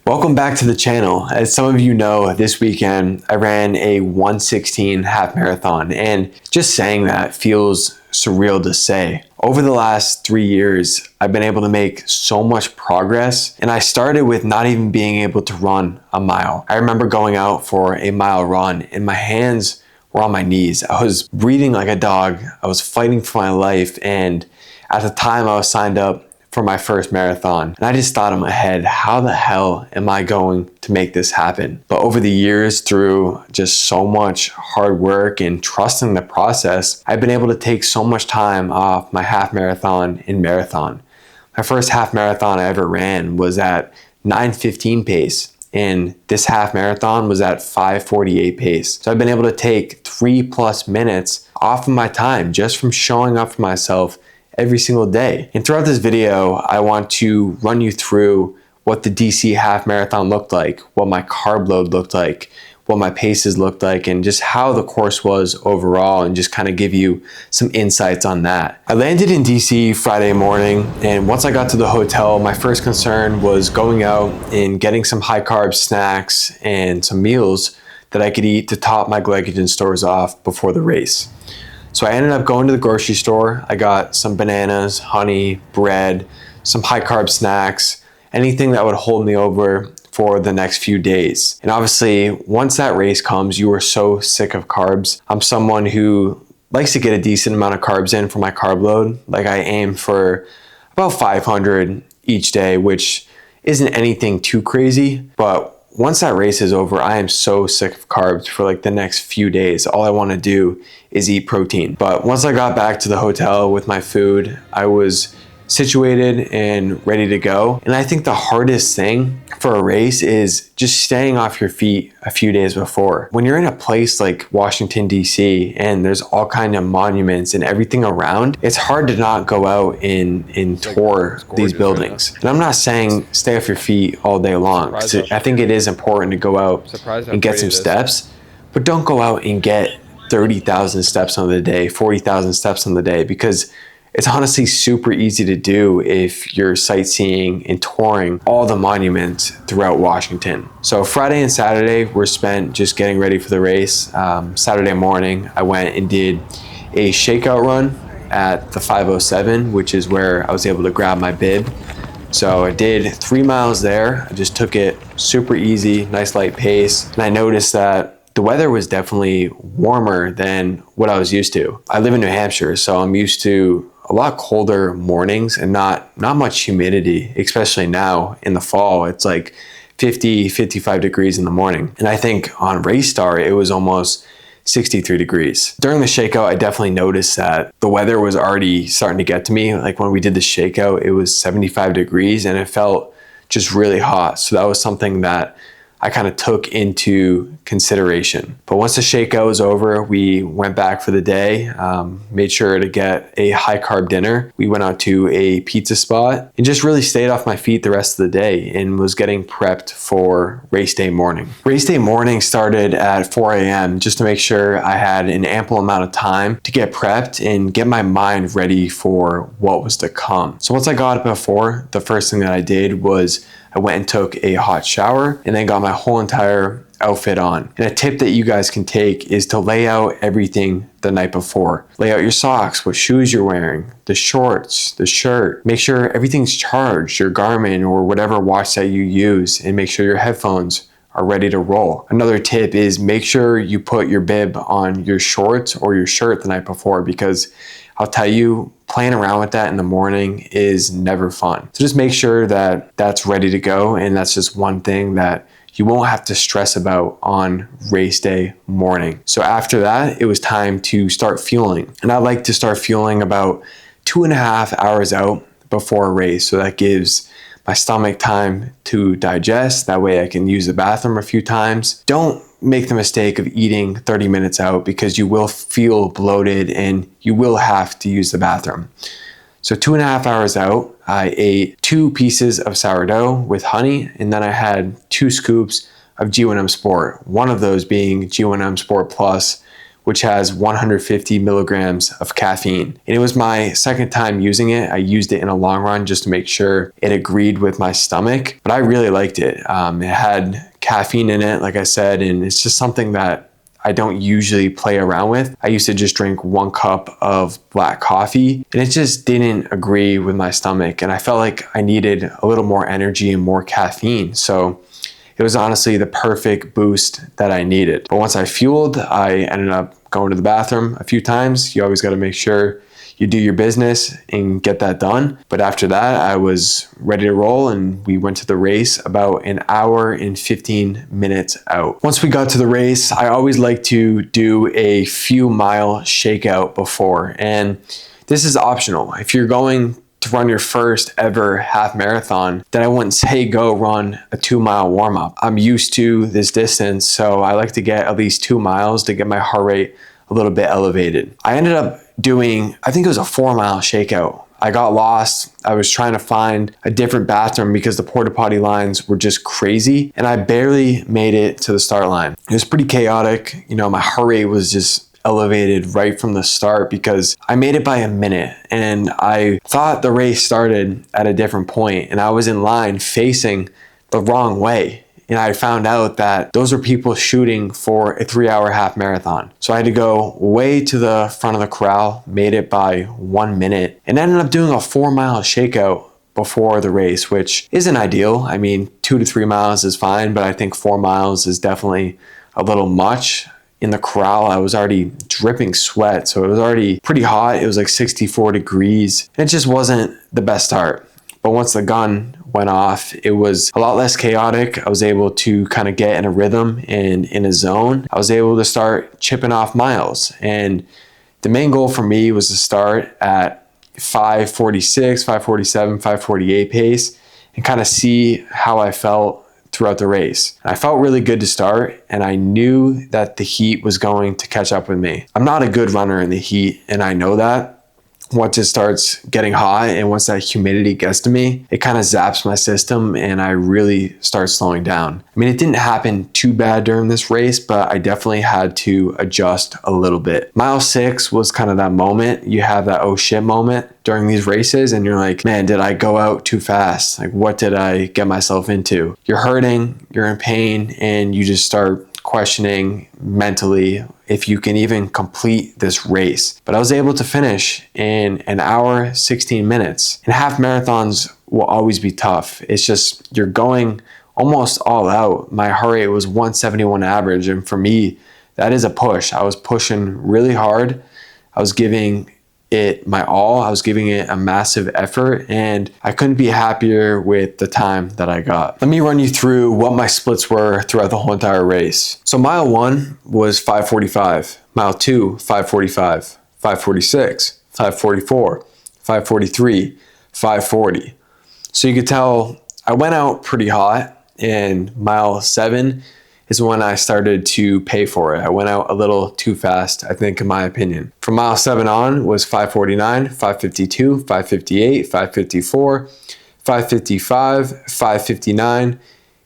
Welcome back to the channel. As some of you know, this weekend I ran a 1:16 half marathon, and just saying that feels surreal to say. Over the last 3 years, I've been able to make so much progress, and I started with not even being able to run a mile. I remember going out for a mile run and my hands were on my knees. I was breathing like a dog. I was fighting for my life, and at the time I was signed up for my first marathon. And I just thought in my head, how the hell am I going to make this happen? But over the years, through just so much hard work and trusting the process, I've been able to take so much time off my half marathon and marathon. My first half marathon I ever ran was at 9:15 pace, and this half marathon was at 5:48 pace. So I've been able to take 3+ minutes off of my time just from showing up for myself every single day. And throughout this video, I want to run you through what the DC half marathon looked like, what my carb load looked like, what my paces looked like, and just how the course was overall, and just kind of give you some insights on that. I landed in DC Friday morning, and once I got to the hotel, my first concern was going out and getting some high carb snacks and some meals that I could eat to top my glycogen stores off before the race. So I ended up going to the grocery store. I got some bananas, honey, bread, some high carb snacks, anything that would hold me over for the next few days. And obviously, once that race comes, you are so sick of carbs. I'm someone who likes to get a decent amount of carbs in for my carb load. Like, I aim for about 500 each day, which isn't anything too crazy, but once that race is over, I am so sick of carbs for like the next few days. All I want to do is eat protein. But once I got back to the hotel with my food, I was situated and ready to go. And I think the hardest thing for a race is just staying off your feet a few days before. When you're in a place like Washington, DC, and there's all kinds of monuments and everything around, it's hard to not go out and tour these buildings. And I'm not saying stay off your feet all day long, because I think it is important to go out and get some steps, but don't go out and get 30,000 steps on the day, 40,000 steps on the day, because it's honestly super easy to do if you're sightseeing and touring all the monuments throughout Washington. So Friday and Saturday were spent just getting ready for the race. Saturday morning, I went and did a shakeout run at the 5:07, which is where I was able to grab my bib. So I did 3 miles there. I just took it super easy, nice light pace. And I noticed that the weather was definitely warmer than what I was used to. I live in New Hampshire, so I'm used to a lot colder mornings and not much humidity, especially now in the fall. It's like 50, 55 degrees in the morning. And I think on race start, it was almost 63 degrees. During the shakeout, I definitely noticed that the weather was already starting to get to me. Like when we did the shakeout, it was 75 degrees and it felt just really hot. So that was something that I kind of took into consideration. But once the shakeout was over, we went back for the day, made sure to get a high carb dinner. We went out to a pizza spot and just really stayed off my feet the rest of the day and was getting prepped for race day morning. Race day morning started at 4 a.m. just to make sure I had an ample amount of time to get prepped and get my mind ready for what was to come. So once I got up at 4, the first thing that I did was I went and took a hot shower and then got my whole entire outfit on. And a tip that you guys can take is to lay out everything the night before. Lay out your socks, what shoes you're wearing, the shorts, the shirt. Make sure everything's charged, your Garmin or whatever watch that you use, and make sure your headphones are ready to roll. Another tip is make sure you put your bib on your shorts or your shirt the night before, because I'll tell you, playing around with that in the morning is never fun. So just make sure that that's ready to go, and that's just one thing that you won't have to stress about on race day morning. So after that, it was time to start fueling. And I like to start fueling about 2.5 hours out before a race. So that gives my stomach time to digest. That way I can use the bathroom a few times. Don't make the mistake of eating 30 minutes out, because you will feel bloated and you will have to use the bathroom. So 2.5 hours out, I ate 2 pieces of sourdough with honey, and then I had 2 scoops of G1M Sport. One of those being G1M Sport Plus, which has 150 milligrams of caffeine. And it was my second time using it. I used it in a long run just to make sure it agreed with my stomach, but I really liked it. It had caffeine in it, like I said, and it's just something that I don't usually play around with. I used to just drink 1 cup of black coffee and it just didn't agree with my stomach. And I felt like I needed a little more energy and more caffeine. So it was honestly the perfect boost that I needed. But once I fueled, I ended up going to the bathroom a few times. You always got to make sure you do your business and get that done. But after that, I was ready to roll and we went to the race about an hour and 15 minutes out. Once we got to the race, I always like to do a few mile shakeout before. And this is optional. If you're going to run your first ever half marathon, then I wouldn't say go run a 2-mile warm up. I'm used to this distance, so I like to get at least 2 miles to get my heart rate a little bit elevated. I ended up doing, I think it was a 4-mile shakeout. I got lost. I was trying to find a different bathroom because the porta potty lines were just crazy and I barely made it to the start line. It was pretty chaotic. You know, my heart rate was just elevated right from the start because I made it by a minute and I thought the race started at a different point and I was in line facing the wrong way. And I found out that those were people shooting for a 3-hour half marathon. So I had to go way to the front of the corral, made it by 1 minute, and ended up doing a 4-mile shakeout before the race, which isn't ideal. I mean, 2 to 3 miles is fine, but I think 4 miles is definitely a little much. In the corral, I was already dripping sweat, so it was already pretty hot. It was like 64 degrees. It just wasn't the best start. But once the gun went off, it was a lot less chaotic. I was able to kind of get in a rhythm and in a zone. I was able to start chipping off miles. And the main goal for me was to start at 5:46, 5:47, 5:48 pace and kind of see how I felt throughout the race. And I felt really good to start and I knew that the heat was going to catch up with me. I'm not a good runner in the heat and I know that. Once it starts getting hot and once that humidity gets to me, it kind of zaps my system and I really start slowing down. I mean, it didn't happen too bad during this race, but I definitely had to adjust a little bit. Mile 6 was kind of that moment. You have that oh shit moment during these races and you're like, man, did I go out too fast? Like, what did I get myself into? You're hurting, you're in pain, and you just start questioning mentally if you can even complete this race. But I was able to finish in an hour, 16 minutes. And half marathons will always be tough. It's just, you're going almost all out. My heart rate was 171 average. And for me, that is a push. I was pushing really hard. I was giving it my all. I was giving it a massive effort and I couldn't be happier with the time that I got. Let me run you through what my splits were throughout the whole entire race. So mile 1 was 5:45, mile 2, 5:45, 5:46, 5:44, 5:43, 5:40. So you could tell I went out pretty hot and mile 7 is when I started to pay for it. I went out a little too fast, I think, in my opinion. From mile 7 on was 5:49, 5:52, 5:58, 5:54, 5:55, 5:59,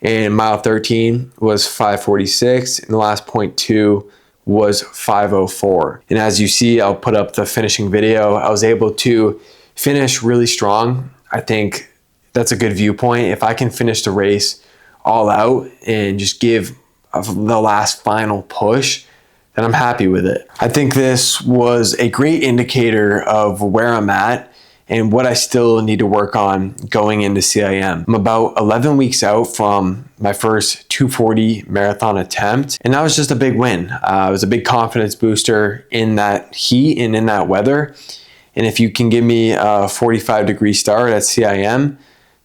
and mile 13 was 5:46, and the last 0.2 was 5:04. And as you see, I'll put up the finishing video. I was able to finish really strong. I think that's a good viewpoint. If I can finish the race all out and just give the last final push, then I'm happy with it. I think this was a great indicator of where I'm at and what I still need to work on going into CIM. I'm about 11 weeks out from my first 240 marathon attempt, and that was just a big win. It was a big confidence booster in that heat and in that weather. And if you can give me a 45-degree start at CIM,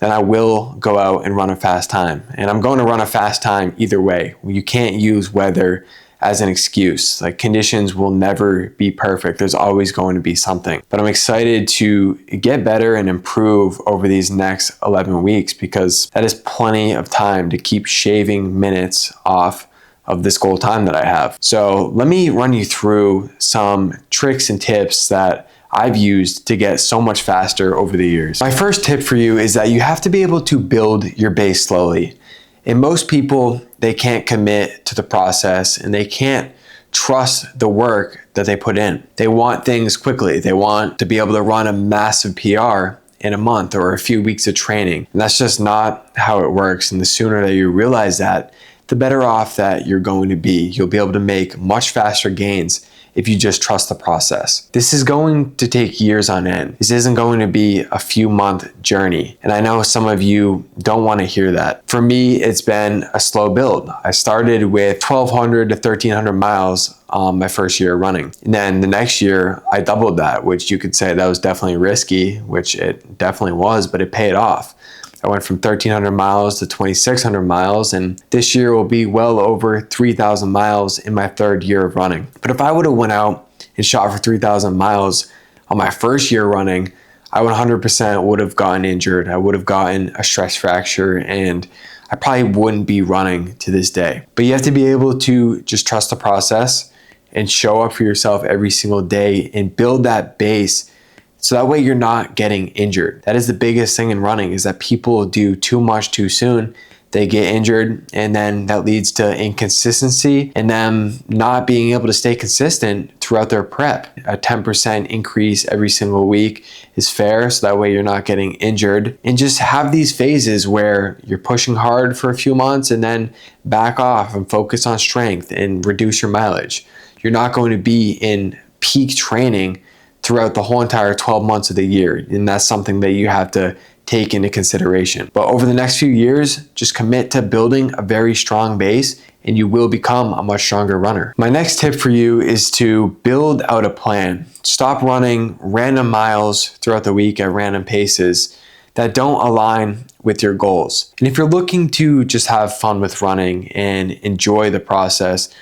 then I will go out and run a fast time. And I'm going to run a fast time either way. You can't use weather as an excuse. Like, conditions will never be perfect. There's always going to be something. But I'm excited to get better and improve over these next 11 weeks because that is plenty of time to keep shaving minutes off of this goal time that I have. So let me run you through some tricks and tips that I've used to get so much faster over the years. My first tip for you is that you have to be able to build your base slowly. And most people, they can't commit to the process and they can't trust the work that they put in. They want things quickly. They want to be able to run a massive PR in a month or a few weeks of training. And that's just not how it works. And the sooner that you realize that, the better off that you're going to be. You'll be able to make much faster gains if you just trust the process. This is going to take years on end. This isn't going to be a few month journey. And I know some of you don't want to hear that. For me, it's been a slow build. I started with 1,200 to 1,300 miles my first year running. And then the next year I doubled that, which you could say that was definitely risky, which it definitely was, but it paid off. I went from 1,300 miles to 2,600 miles, and this year will be well over 3,000 miles in my third year of running. But if I would have went out and shot for 3,000 miles on my first year running, I 100% would have gotten injured. I would have gotten a stress fracture, and I probably wouldn't be running to this day. But you have to be able to just trust the process and show up for yourself every single day and build that base. So that way you're not getting injured. That is the biggest thing in running, is that people do too much too soon. They get injured, and then that leads to inconsistency and them not being able to stay consistent throughout their prep. A 10% increase every single week is fair, so that way you're not getting injured. And just have these phases where you're pushing hard for a few months and then back off and focus on strength and reduce your mileage. You're not going to be in peak training throughout the whole entire 12 months of the year. And that's something that you have to take into consideration. But over the next few years, just commit to building a very strong base and you will become a much stronger runner. My next tip for you is to build out a plan. Stop running random miles throughout the week at random paces that don't align with your goals. And if you're looking to just have fun with running and enjoy the process,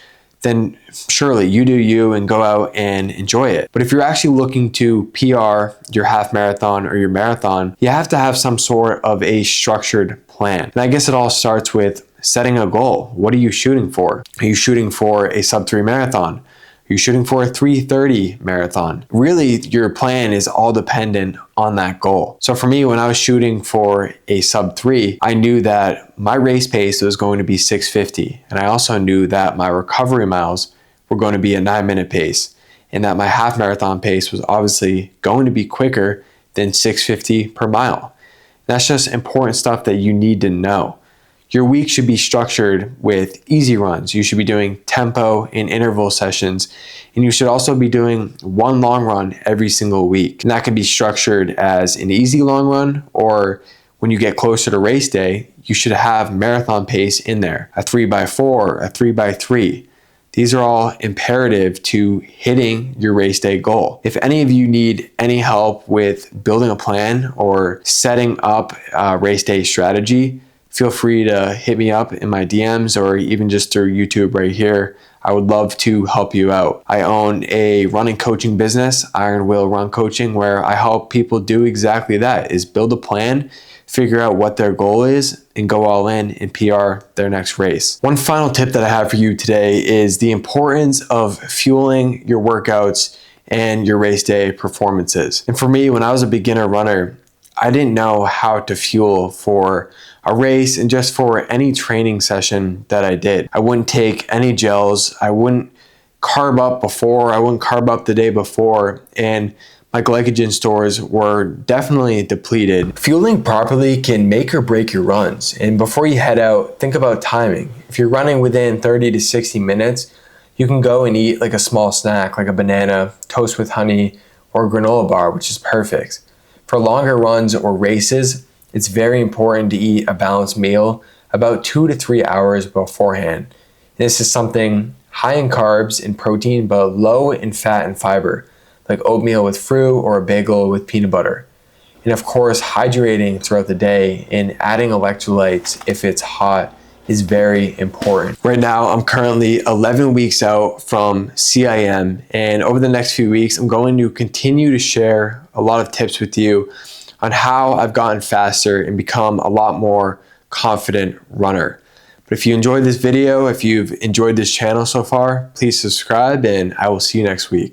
then surely you do you and go out and enjoy it. But if you're actually looking to PR your half marathon or your marathon, you have to have some sort of a structured plan. And I guess it all starts with setting a goal. What are you shooting for? Are you shooting for a sub-3 marathon? Are you shooting for a 3:30 marathon? Really, your plan is all dependent on that goal. So for me, when I was shooting for a sub-3, I knew that my race pace was going to be 6:50. And I also knew that my recovery miles were going to be a 9-minute pace, and that my half marathon pace was obviously going to be quicker than 6:50 per mile. That's just important stuff that you need to know. Your week should be structured with easy runs. You should be doing tempo and interval sessions, and you should also be doing one long run every single week. And that can be structured as an easy long run, or when you get closer to race day, you should have marathon pace in there, a 3x4, a 3x3. These are all imperative to hitting your race day goal. If any of you need any help with building a plan or setting up a race day strategy, feel free to hit me up in my DMs or even just through YouTube right here. I would love to help you out. I own a running coaching business, Iron Will Run Coaching, where I help people do exactly that, is build a plan, figure out what their goal is, and go all in and PR their next race. One final tip that I have for you today is the importance of fueling your workouts and your race day performances. And for me, when I was a beginner runner, I didn't know how to fuel for a race and just for any training session that I did. I wouldn't take any gels. I wouldn't carb up before. I wouldn't carb up the day before. And my glycogen stores were definitely depleted. Fueling properly can make or break your runs. And before you head out, think about timing. If you're running within 30 to 60 minutes, you can go and eat like a small snack, like a banana, toast with honey, or a granola bar, which is perfect. For longer runs or races, it's very important to eat a balanced meal about 2 to 3 hours beforehand. This is something high in carbs and protein, but low in fat and fiber, like oatmeal with fruit or a bagel with peanut butter. And of course, hydrating throughout the day and adding electrolytes if it's hot is very important. Right now, I'm currently 11 weeks out from CIM, and over the next few weeks, I'm going to continue to share a lot of tips with you on how I've gotten faster and become a lot more confident runner. But if you enjoyed this video, if you've enjoyed this channel so far, please subscribe, and I will see you next week.